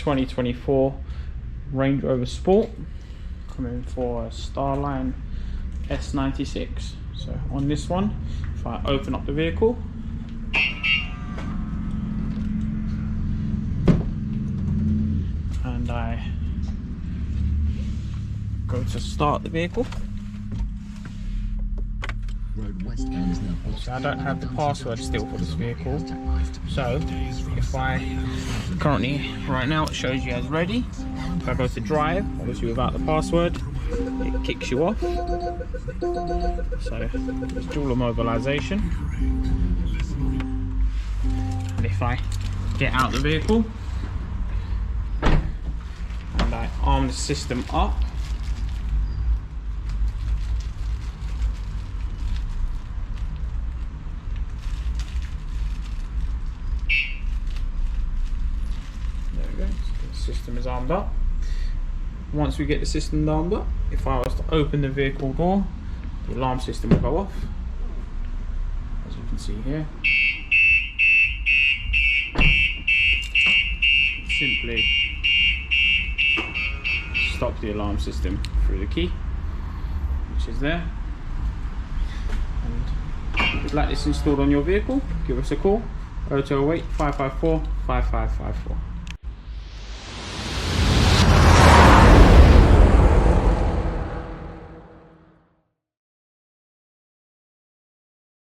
2024 Range Rover Sport, coming for a StarLine S96. So on this one, if I open up the vehicle, and I go to start the vehicle, so I don't have the password still for this vehicle. So if I currently, right now it shows you as ready. If I go to drive, obviously without the password, it kicks you off. So it's dual immobilisation. And if I get out the vehicle and I arm the system up, there we go, so the system is armed up. Once we get the system armed up, if I was to open the vehicle door, the alarm system will go off, as you can see here. Simply stop the alarm system through the key, which is there. And if you'd like this installed on your vehicle, give us a call, 0208 554 5554.